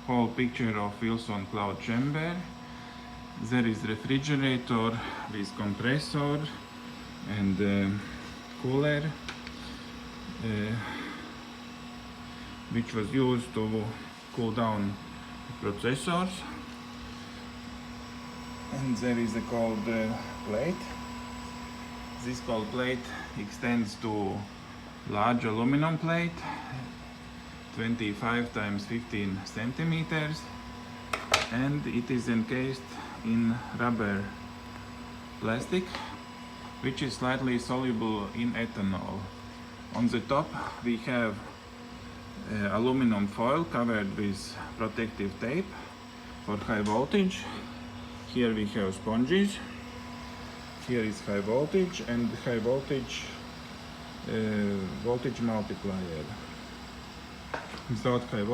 whole picture of Wilson cloud chamber. There is refrigerator with compressor and cooler, which was used to cool down processors. And there is a cold plate. This cold plate extends to large aluminum plate, 25 times 15 centimeters, and it is encased in rubber plastic, which is slightly soluble in ethanol. On the top we have aluminum foil covered with protective tape for high voltage. Here we have sponges. Here is high voltage and high voltage voltage multiplier. Without high voltage